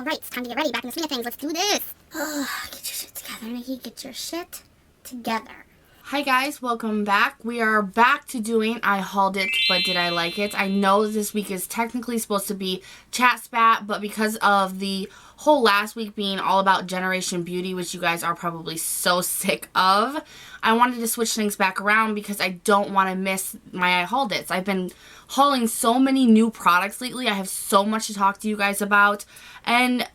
Alright, it's time to get ready. Back in the swing of things. Let's do this. Oh, get your shit together, Nikki. Get your shit together. Hi guys, welcome back. We are back to doing I Hauled It, but Did I Like It? I know this week is technically supposed to be Chat Spat, but because of the whole last week being all about Generation Beauty, which you guys are probably so sick of, I wanted to switch things back around because I don't want to miss my I Hauled It. I've been hauling so many new products lately. I have so much to talk to you guys about, and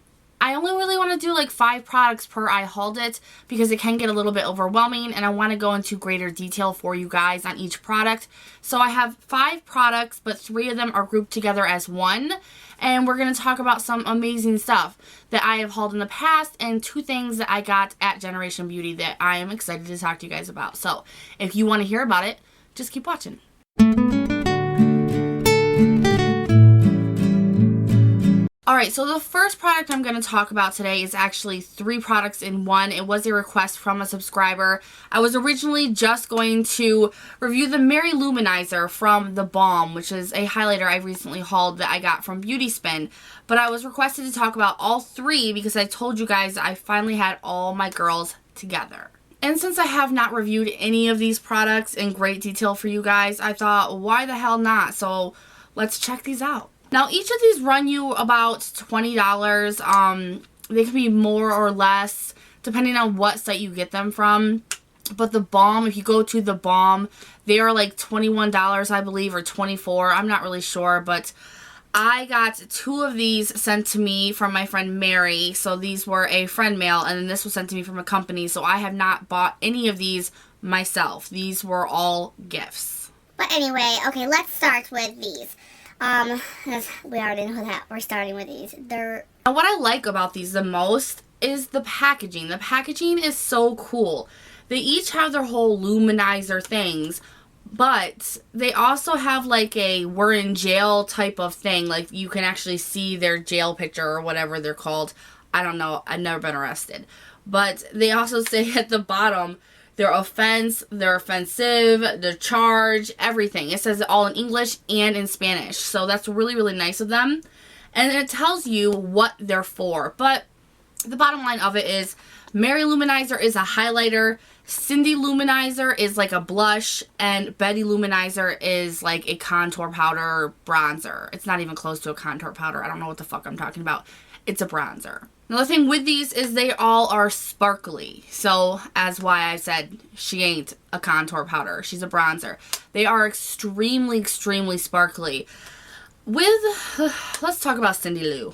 I only really want to do like 5 products per I Hauled It because it can get a little bit overwhelming, and I want to go into greater detail for you guys on each product. So I have 5 products, but 3 of them are grouped together as one, and we're going to talk about some amazing stuff that I have hauled in the past and 2 things that I got at Generation Beauty that I am excited to talk to you guys about. So if you want to hear about it, just keep watching. Alright, so the first product I'm going to talk about today is actually 3 products in one. It was a request from a subscriber. I was originally just going to review the Mary Luminizer from The Balm, which is a highlighter I recently hauled that I got from Beauty Spin. But I was requested to talk about all 3 because I told you guys I finally had all my girls together. And since I have not reviewed any of these products in great detail for you guys, I thought, why the hell not? So let's check these out. Now, each of these run you about $20. They can be more or less depending on what site you get them from. But The Balm, if you go to The Balm, they are like $21, I believe, or $24. I'm not really sure, but I got 2 of these sent to me from my friend Mary. So these were a friend mail, and then this was sent to me from a company. So I have not bought any of these myself. These were all gifts. But anyway, okay, let's start with these. We already know that. We're starting with these. Now, what I like about these the most is the packaging. The packaging is so cool. They each have their whole luminizer things, but they also have like a we're in jail type of thing. Like you can actually see their jail picture or whatever they're called. I don't know. I've never been arrested. But they also say at the bottom, their offense, their offensive, their charge, everything. It says it all in English and in Spanish. So that's really, really nice of them. And it tells you what they're for. But the bottom line of it is Mary Luminizer is a highlighter, Cindy Luminizer is like a blush, and Betty Luminizer is like a contour powder or bronzer. It's not even close to a contour powder. I don't know what the fuck I'm talking about. It's a bronzer. Another thing with these is they all are sparkly. So, as why I said she ain't a contour powder. She's a bronzer. They are extremely, extremely sparkly. Let's talk about Cindy Lou.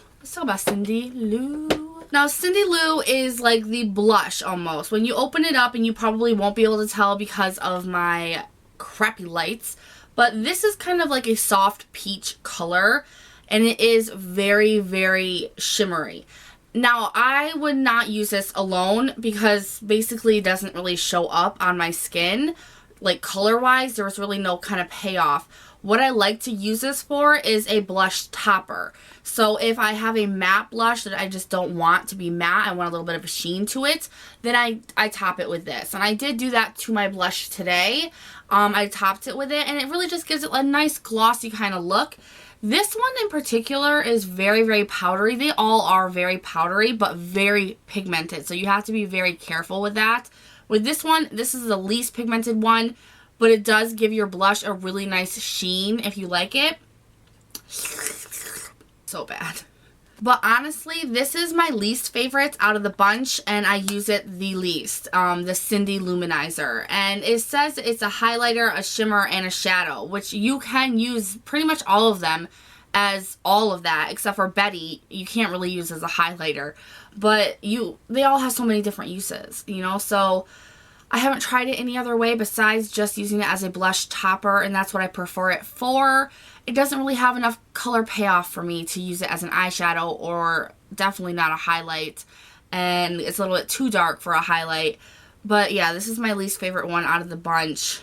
Now, Cindy Lou is like the blush almost. When you open it up, and you probably won't be able to tell because of my crappy lights, but this is kind of like a soft peach color, and it is very, very shimmery. Now, I would not use this alone because basically it doesn't really show up on my skin. Like color-wise, there's really no kind of payoff. What I like to use this for is a blush topper. So if I have a matte blush that I just don't want to be matte, I want a little bit of a sheen to it, then I top it with this. And I did do that to my blush today. I topped it with it, and it really just gives it a nice glossy kind of look. This one in particular is very, very powdery. They all are very powdery, but very pigmented. So you have to be very careful with that. With this one, this is the least pigmented one, but it does give your blush a really nice sheen if you like it. So bad. But honestly, this is my least favorite out of the bunch, and I use it the least, the Cindy Luminizer. And it says it's a highlighter, a shimmer, and a shadow, which you can use pretty much all of them as all of that, except for Betty, you can't really use as a highlighter. But they all have so many different uses, you know, so I haven't tried it any other way besides just using it as a blush topper, and that's what I prefer it for. It doesn't really have enough color payoff for me to use it as an eyeshadow, or definitely not a highlight, and it's a little bit too dark for a highlight. But yeah, this is my least favorite one out of the bunch.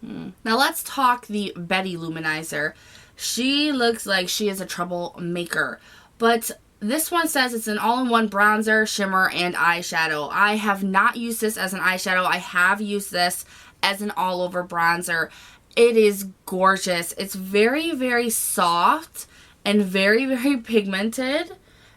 Now let's talk the Betty Luminizer. She looks like she is a troublemaker, but this one says it's an all-in-one bronzer, shimmer, and eyeshadow. I have not used this as an eyeshadow. I have used this as an all-over bronzer. It is gorgeous. It's very, very soft and very, very pigmented.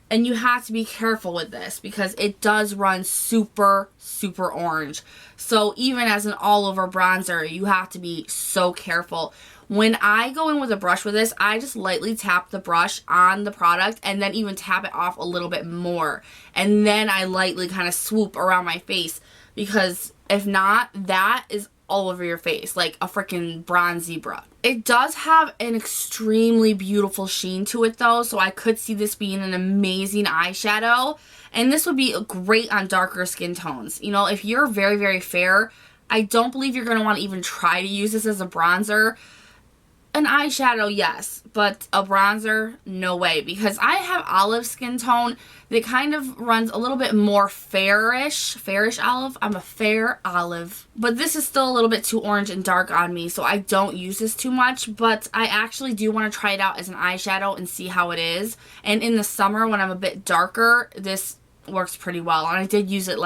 And you have to be careful with this because it does run super, super orange. So even as an all-over bronzer, you have to be so careful. When I go in with a brush with this, I just lightly tap the brush on the product and then even tap it off a little bit more. And then I lightly kind of swoop around my face, because if not, that is all over your face like a freaking bronze zebra. It does have an extremely beautiful sheen to it though, so I could see this being an amazing eyeshadow, and this would be great on darker skin tones. You know, if you're very, very fair, I don't believe you're going to want to even try to use this as a bronzer. An eyeshadow, yes, but a bronzer, no way, because I have olive skin tone that kind of runs a little bit more fairish olive. I'm a fair olive, but this is still a little bit too orange and dark on me, so I don't use this too much, but I actually do want to try it out as an eyeshadow and see how it is. And in the summer when I'm a bit darker, this works pretty well, and I did use it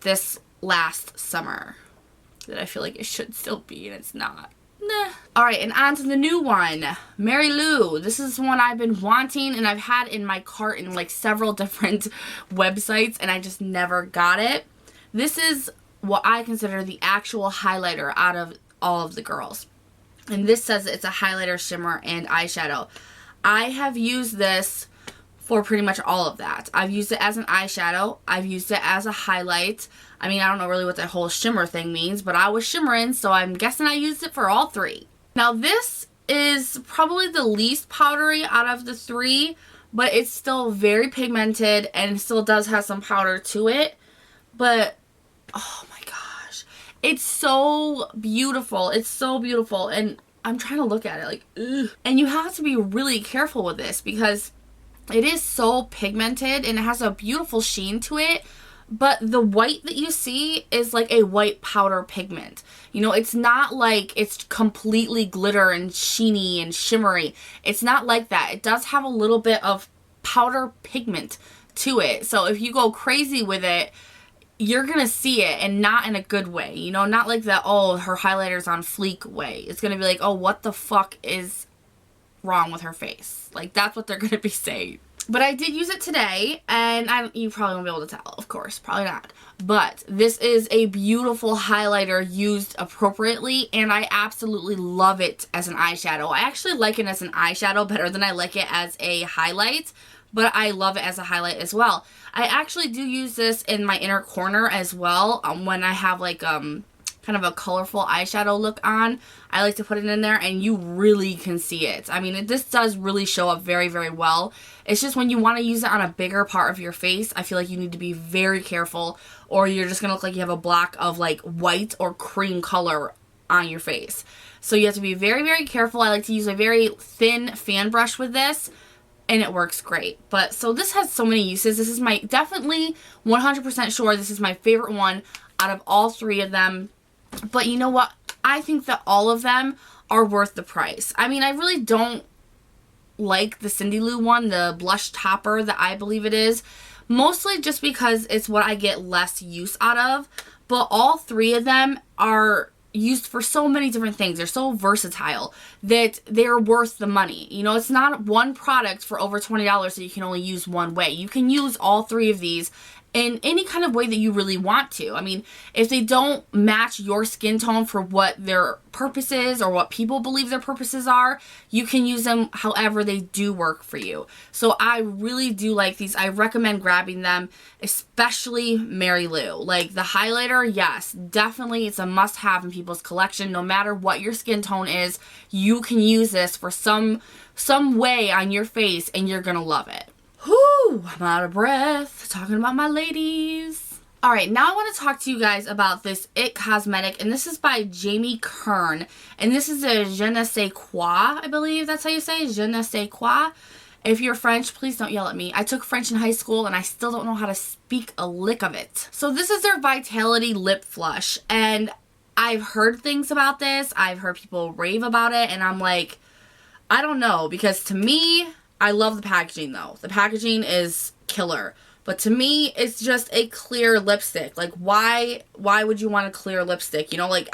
this last summer. That I feel like it should still be, and it's not. Nah. Alright, and on to the new one, Mary Lou. This is one I've been wanting, and I've had in my cart in like several different websites, and I just never got it. This is what I consider the actual highlighter out of all of the girls. And this says it's a highlighter, shimmer, and eyeshadow. I have used this for pretty much all of that. I've used it as an eyeshadow. I've used it as a highlight. I mean, I don't know really what that whole shimmer thing means, but I was shimmering, so I'm guessing I used it for all three. Now, this is probably the least powdery out of the three, but it's still very pigmented and still does have some powder to it. But, oh my gosh, it's so beautiful. It's so beautiful, and I'm trying to look at it like, ugh. And you have to be really careful with this because it is so pigmented and it has a beautiful sheen to it. But the white that you see is like a white powder pigment. You know, it's not like it's completely glitter and sheeny and shimmery. It's not like that. It does have a little bit of powder pigment to it. So if you go crazy with it, you're going to see it, and not in a good way. You know, not like that, oh, her highlighter's on fleek way. It's going to be like, oh, what the fuck is wrong with her face? Like, that's what they're going to be saying. But I did use it today, and you probably won't be able to tell, of course, probably not. But this is a beautiful highlighter used appropriately, and I absolutely love it as an eyeshadow. I actually like it as an eyeshadow better than I like it as a highlight, but I love it as a highlight as well. I actually do use this in my inner corner as well when I have like kind of a colorful eyeshadow look on. I like to put it in there, and you really can see it. I mean, this does really show up very, very well. It's just when you want to use it on a bigger part of your face, I feel like you need to be very careful, or you're just going to look like you have a block of like white or cream color on your face. So you have to be very, very careful. I like to use a very thin fan brush with this, and it works great. But so this has so many uses. This is my, definitely 100% sure this is my favorite one out of all three of them. But you know what? I think that all of them are worth the price. I mean, I really don't like the Cindy Lou one, the blush topper that I believe it is. Mostly just because it's what I get less use out of. But all three of them are used for so many different things. They're so versatile that they're worth the money. You know, it's not one product for over $20 that you can only use one way. You can use all three of these in any kind of way that you really want to. I mean, if they don't match your skin tone for what their purpose is or what people believe their purposes are, you can use them however they do work for you. So I really do like these. I recommend grabbing them, especially Mary Lou. Like the highlighter, yes, definitely it's a must-have in people's collection. No matter what your skin tone is, you can use this for some way on your face and you're gonna love it. Whew, I'm out of breath talking about my ladies. Alright, now I want to talk to you guys about this IT cosmetic, and this is by Jamie Kern, and this is a je ne sais quoi, I believe that's how you say it, je ne sais quoi. If you're French, please don't yell at me. I took French in high school, and I still don't know how to speak a lick of it. So this is their Vitality Lip Flush, and I've heard things about this. I've heard people rave about it, and I'm like, I don't know, because to me, I love the packaging though. The packaging is killer. But to me, it's just a clear lipstick. Like, why would you want a clear lipstick? You know, like,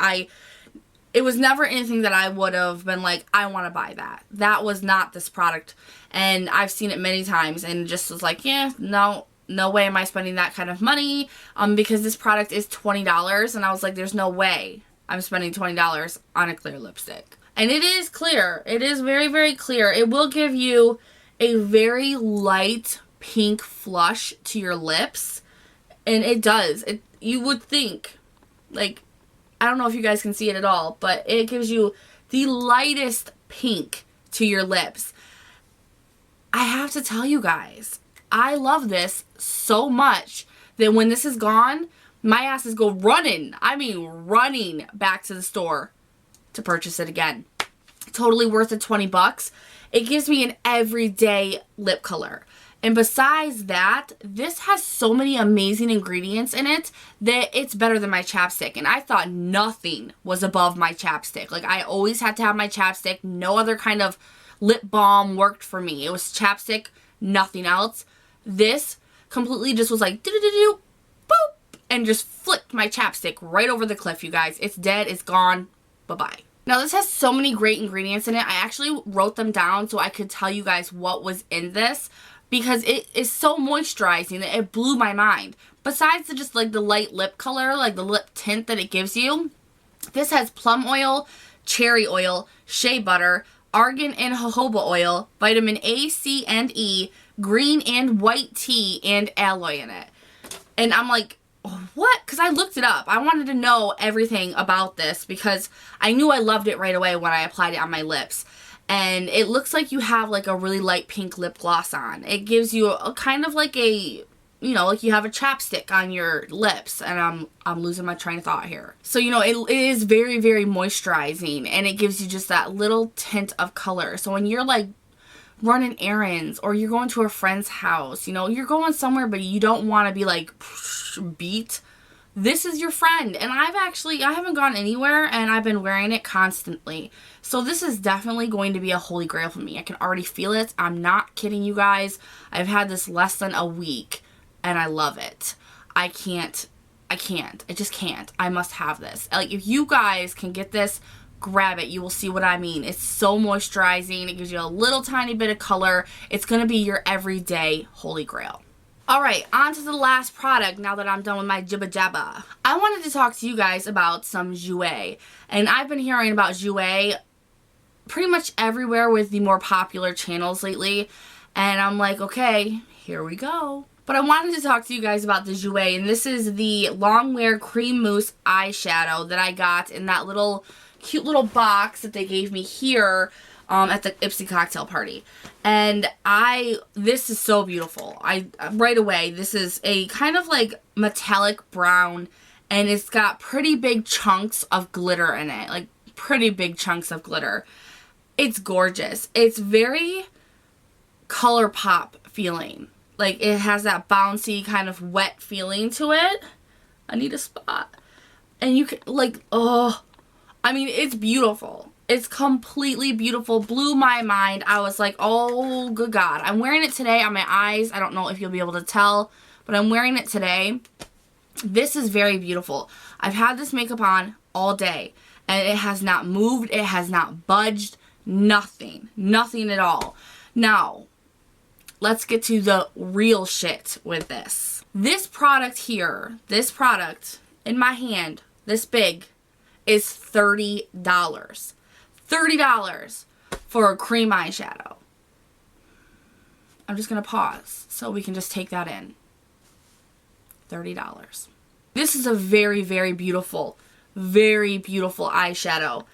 it was never anything that I would have been like, I want to buy that. That was not this product. And I've seen it many times and just was like, yeah, no way am I spending that kind of money. Because this product is $20. And I was like, there's no way I'm spending $20 on a clear lipstick. And it is clear. It is very, very clear. It will give you a very light pink flush to your lips. And it does. You would think, like, I don't know if you guys can see it at all, but it gives you the lightest pink to your lips. I have to tell you guys, I love this so much that when this is gone, my asses go running. I mean running back to the store to purchase it again. Totally worth the 20 bucks. It gives me an everyday lip color. And besides that, this has so many amazing ingredients in it that it's better than my chapstick. And I thought nothing was above my chapstick. Like, I always had to have my chapstick. No other kind of lip balm worked for me. It was chapstick, nothing else. This completely just was like, do-do-do-do, boop, and just flipped my chapstick right over the cliff, you guys. It's dead. It's gone. Bye-bye. Now, this has so many great ingredients in it. I actually wrote them down so I could tell you guys what was in this, because it is so moisturizing that it blew my mind. Besides just like the light lip color, like the lip tint that it gives you, this has plum oil, cherry oil, shea butter, argan and jojoba oil, vitamin A, C, and E, green and white tea, and aloe in it. And I'm like, what? Because I looked it up. I wanted to know everything about this because I knew I loved it right away when I applied it on my lips. And it looks like you have like a really light pink lip gloss on. It gives you a kind of like a, you know, like you have a chapstick on your lips. And I'm losing my train of thought here. So, you know, it is very, very moisturizing. And it gives you just that little tint of color. So when you're like running errands or you're going to a friend's house, you know, you're going somewhere but you don't want to be like beat, this is your friend. And I haven't gone anywhere and I've been wearing it constantly. So this is definitely going to be a holy grail for me. I can already feel it. I'm not kidding you guys. I've had this less than a week and I love it. I just can't. I must have this. Like, if you guys can get this, grab it. You will see what I mean. It's so moisturizing. It gives you a little tiny bit of color. It's going to be your everyday holy grail. Alright, on to the last product now that I'm done with my jibba jabba. I wanted to talk to you guys about some Jouer. And I've been hearing about Jouer pretty much everywhere with the more popular channels lately. And I'm like, okay, here we go. But I wanted to talk to you guys about the Jouer. And this is the Longwear Cream Mousse eyeshadow that I got in that little cute little box that they gave me here at the Ipsy cocktail party. And this is so beautiful. Right away, this is a kind of like metallic brown, and it's got pretty big chunks of glitter in it. Like, pretty big chunks of glitter. It's gorgeous. It's very ColourPop feeling. Like, it has that bouncy kind of wet feeling to it. I need a spot. And you can, like, oh, I mean, it's beautiful. It's completely beautiful. Blew my mind. I was like, oh, good God. I'm wearing it today on my eyes. I don't know if you'll be able to tell, but I'm wearing it today. This is very beautiful. I've had this makeup on all day, and it has not moved. It has not budged. Nothing. Nothing at all. Now, let's get to the real shit with this. This product here, this product in my hand, this big, is $30. $30 for a cream eyeshadow. I'm just going to pause so we can just take that in. $30. This is a very, very beautiful eyeshadow.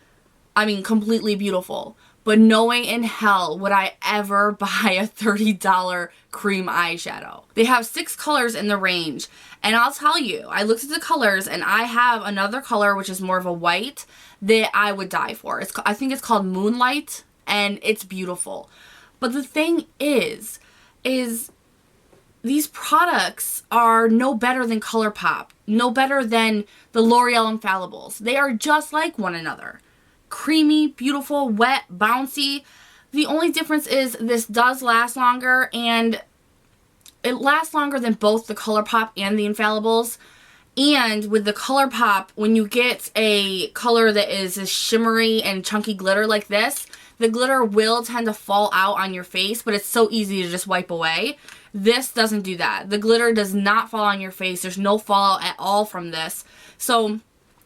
I mean, completely beautiful. But knowing in hell would I ever buy a $30 cream eyeshadow. They have 6 colors in the range. And I'll tell you, I looked at the colors and I have another color which is more of a white that I would die for. I think it's called Moonlight, and it's beautiful. But the thing is these products are no better than ColourPop. No better than the L'Oreal Infallibles. They are just like one another. Creamy, beautiful, wet, bouncy. The only difference is this does last longer, and it lasts longer than both the ColourPop and the Infallibles. And with the ColourPop, when you get a color that is as shimmery and chunky glitter like this, the glitter will tend to fall out on your face, but it's so easy to just wipe away. This doesn't do that. The glitter does not fall on your face. There's no fallout at all from this. So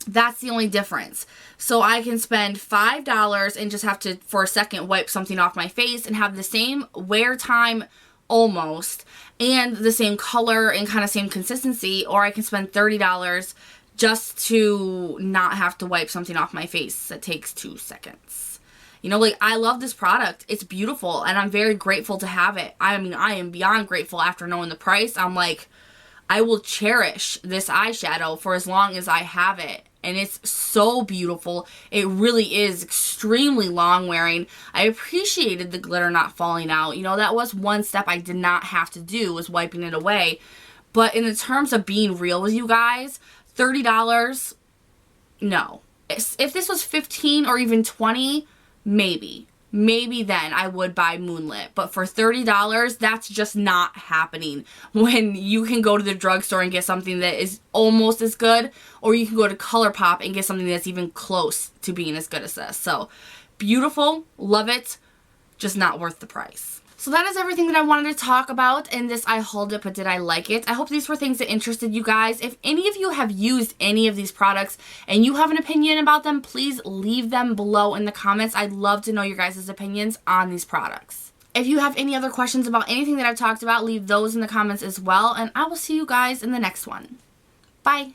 that's the only difference. So I can spend $5 and just have to, for a second, wipe something off my face and have the same wear time almost, and the same color and kind of same consistency, or I can spend $30 just to not have to wipe something off my face that takes 2 seconds. You know, like, I love this product. It's beautiful, and I'm very grateful to have it. I mean, I am beyond grateful after knowing the price. I'm like, I will cherish this eyeshadow for as long as I have it. And it's so beautiful. It really is extremely long wearing. I appreciated the glitter not falling out. You know, that was one step I did not have to do, was wiping it away. But in the terms of being real with you guys, $30, no. If this was $15 or even $20, maybe. Maybe then I would buy Moonlit. But for $30, that's just not happening. When you can go to the drugstore and get something that is almost as good, or you can go to ColourPop and get something that's even close to being as good as this. So, beautiful. Love it. Just not worth the price. So that is everything that I wanted to talk about in this I hauled it, but did I like it? I hope these were things that interested you guys. If any of you have used any of these products and you have an opinion about them, please leave them below in the comments. I'd love to know your guys' opinions on these products. If you have any other questions about anything that I've talked about, leave those in the comments as well, and I will see you guys in the next one. Bye!